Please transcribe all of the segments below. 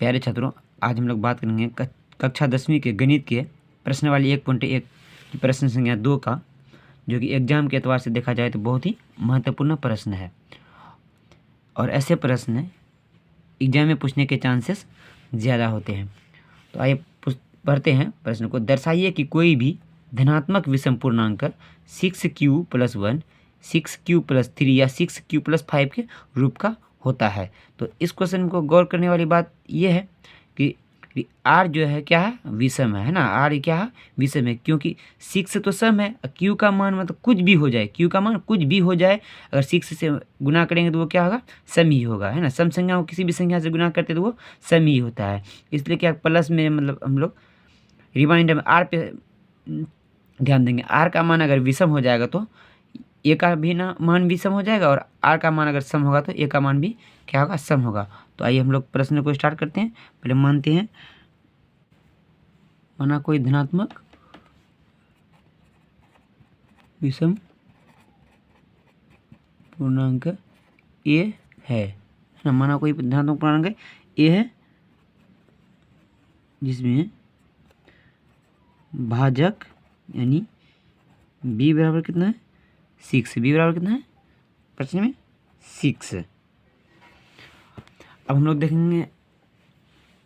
प्यारे छात्रों, आज हम लोग बात करेंगे कक्षा 10वीं के गणित के प्रश्न वाली 1.1 की प्रश्न संख्या 2 का, जो कि एग्जाम के एतबार से देखा जाए तो बहुत ही महत्वपूर्ण प्रश्न है और ऐसे प्रश्न एग्जाम में पूछने के चांसेस ज़्यादा होते हैं। तो आइए पढ़ते हैं प्रश्न को। दर्शाइए कि कोई भी धनात्मक विषम पूर्णांक 6q + 1, 6q + 3 या 6q + 5 के रूप का होता है। तो इस क्वेश्चन को गौर करने वाली बात यह है कि आर जो है क्या है, विषम है ना। आर क्या है, विषम है, क्योंकि 6 तो सम है, क्यू का मान मतलब कुछ भी हो जाए, क्यू का मान कुछ भी हो जाए, अगर 6 से गुना करेंगे तो वो क्या होगा, सम ही होगा, है ना। सम संख्या को किसी भी संख्या से गुना करते तो वो सम ही होता है। इसलिए क्या प्लस में मतलब हम लोग रिमाइंडर में आर पे ध्यान देंगे। आर का मान अगर विषम हो जाएगा तो ए का भी ना मान विषम हो जाएगा, और आर का मान अगर सम होगा तो ए का मान भी क्या होगा, सम होगा। तो आइए हम लोग प्रश्न को स्टार्ट करते हैं। पहले मानते हैं, माना कोई धनात्मक विषम पूर्णांक ए है ना। माना कोई धनात्मक पूर्णांक ए है जिसमें भाजक यानी b बराबर कितना है, 6। b बराबर कितना है प्रश्न में, 6। अब हम लोग देखेंगे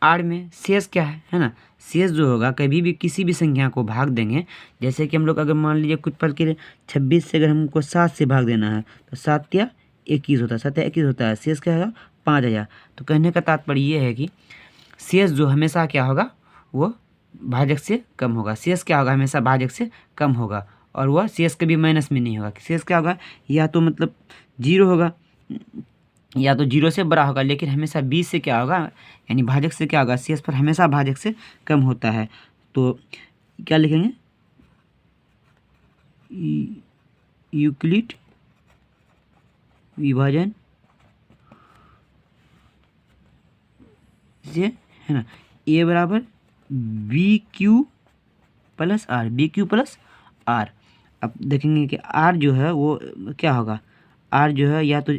आर में शेष क्या है ना। शेष जो होगा, कभी भी किसी भी संख्या को भाग देंगे, जैसे कि हम लोग अगर मान लीजिए कुछ पल के लिए 26 से अगर हमको 7 से भाग देना है तो 7 या 21 होता है, 7 या 21 होता है। शेष क्या होगा, 5000। तो कहने का तात्पर्य ये है कि शेष जो हमेशा क्या होगा, वो भाजक से कम होगा। शेष क्या होगा, हमेशा भाजक से कम होगा, और वह शेष कभी माइनस में नहीं होगा। शेष क्या होगा, या तो मतलब 0 होगा या तो 0 से बड़ा होगा, लेकिन हमेशा 20 से क्या होगा, यानी भाजक से क्या होगा, शेष पर हमेशा भाजक से कम होता है। तो क्या लिखेंगे, यूक्लिड विभाजन से, है ना, ए बराबर BQ + R, BQ + R। अब देखेंगे कि R जो है वो क्या होगा, R जो है या तो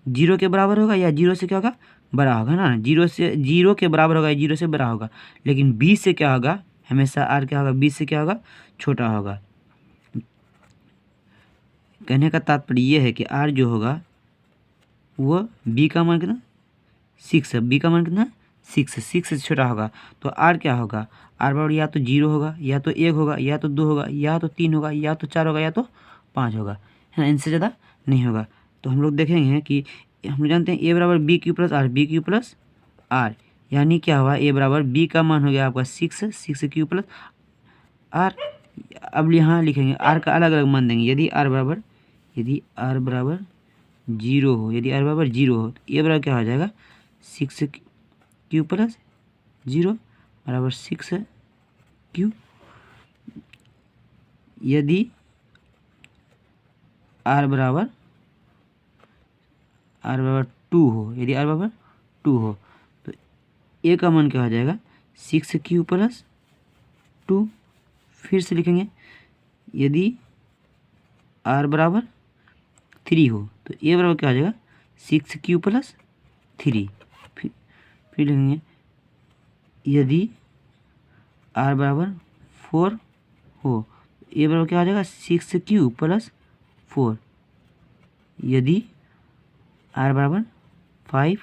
0 के बराबर होगा या 0 से क्या होगा, बड़ा होगा ना। 0 के बराबर होगा या 0 से बड़ा होगा, लेकिन 20 से क्या होगा, हमेशा R क्या होगा, 20 से क्या होगा, छोटा होगा। कहने का तात्पर्य ये है कि R जो होगा वो B का मान कितना, 6 है। B का मान कितना, 6 से छोटा होगा। तो R क्या होगा, R बराबर या तो 0 होगा, या तो 1 होगा, या तो 2 होगा, या तो 3 होगा, या तो 4 होगा, या तो 5 होगा, है ना। इनसे ज़्यादा नहीं होगा। तो हम लोग देखेंगे कि हम लोग जानते हैं A बराबर BQ + R, BQ + R, यानी क्या हुआ, A बराबर B का मान हो गया आपका 6Q + R। अब यहाँ लिखेंगे R का अलग अलग मान देंगे। यदि R बराबर 0 हो, यदि R बराबर 0 हो तो A बराबर क्या हो जाएगा, 6Q + 0 बराबर 6Q। यदि R बराबर 2 हो, यदि R बराबर 2 हो तो A का मान क्या हो जाएगा, 6Q + 2। फिर से लिखेंगे, यदि R बराबर 3 हो तो A बराबर क्या हो जाएगा, 6Q + 3। फिर लिखेंगे, यदि R बराबर 4 हो तो A बराबर क्या हो जाएगा, 6Q + 4। यदि R बराबर 5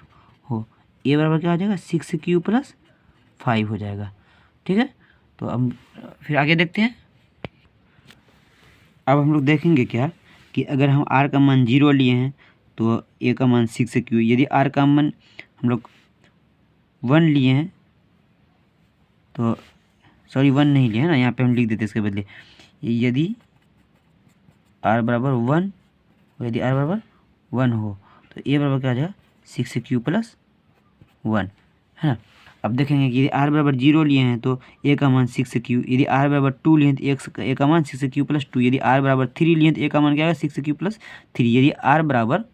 हो, A बराबर क्या हो जाएगा, 6Q + 5 हो जाएगा। ठीक है। तो अब फिर आगे देखते हैं। अब हम लोग देखेंगे क्या कि अगर हम R का मान 0 लिए हैं तो A का मान 6Q। यदि R का मान हम लोग 1 लिए हैं तो, सॉरी 1 नहीं लिए हैं ना, यहाँ पे हम लिख देते इसके बदले, यदि R बराबर 1, यदि R बराबर 1 हो तो A बराबर क्या हो जाएगा, 6Q + 1, है ना। अब देखेंगे कि यदि R बराबर 0 लिए हैं तो A का मान 6Q। यदि R बराबर 2 लिए हैं तो A का मान 6Q + 2। यदि R बराबर 3 लिए हैं तो A का मान क्या आएगा, 6Q + 3। यदि R बराबर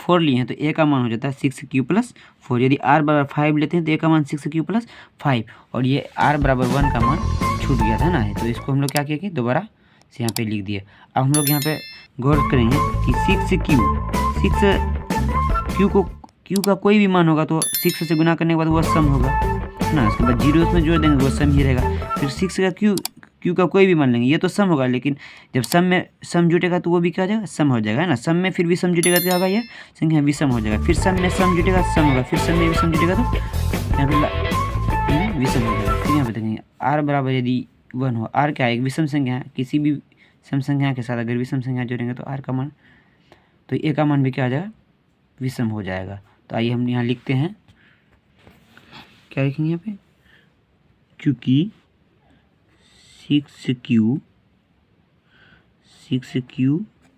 4 लिए हैं तो A का मान हो जाता है 6Q + 4। यदि R बराबर 5 लेते हैं तो A का मान 6Q + 5, और ये R बराबर 1 का मान छूट गया था ना। तो इसको हम लोग क्या किया कि दोबारा से यहाँ पे लिख दिए। अब हम लोग यहाँ पे गौर करेंगे कि 6Q को क्यू का कोई भी मान होगा तो 6 से गुना करने के बाद वो सम होगा, है ना। उसके बाद 0 उसमें जोड़ देंगे वो सम ही रहेगा। फिर 6 का क्यू का कोई भी मान लेंगे, ये तो सम होगा, लेकिन जब सम में सम जुटेगा तो वो भी क्या हो जाएगा, सम हो जाएगा, है ना। सम में फिर भी सम जुटेगा तो क्या होगा, ये संख्या विषम हो जाएगा। फिर सम में सम जुटेगा सम होगा, फिर सम में भी सम जुटेगा तो यहाँ पे विषम हो जाएगा। फिर यहाँ पे देखेंगे r बराबर यदि 1 हो, r क्या है, एक विषम संख्या है, किसी भी सम संख्या के साथ अगर विषम संख्या जोड़ेंगे तो r का मान, तो a का मान भी क्या आ जाएगा, विषम हो जाएगा। तो आइए हम यहाँ लिखते हैं, क्या लिखेंगे यहाँ पे, चूँकि 6q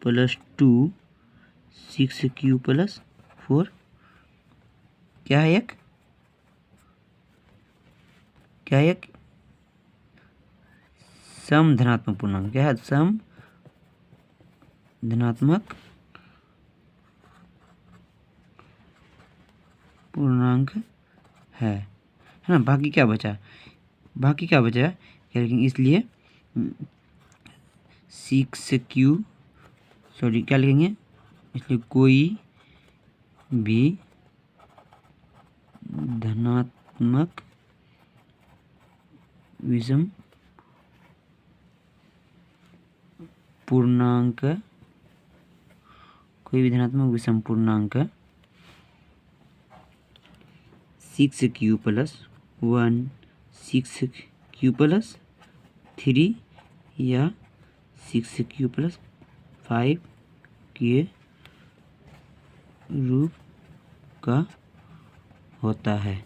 प्लस 2 6q प्लस 4 क्या है, एक सम धनात्मक पूर्णांक, क्या है, सम धनात्मक पूर्णांक है ना। बाकी क्या बचा, क्या लिखेंगे, इसलिए 6q सॉरी क्या लिखेंगे, इसलिए कोई भी धनात्मक विषम पूर्णांक, कोई भी धनात्मक विषम पूर्णांक 6q प्लस 1 6q प्लस 3 या 6q प्लस 5 के रूप का होता है।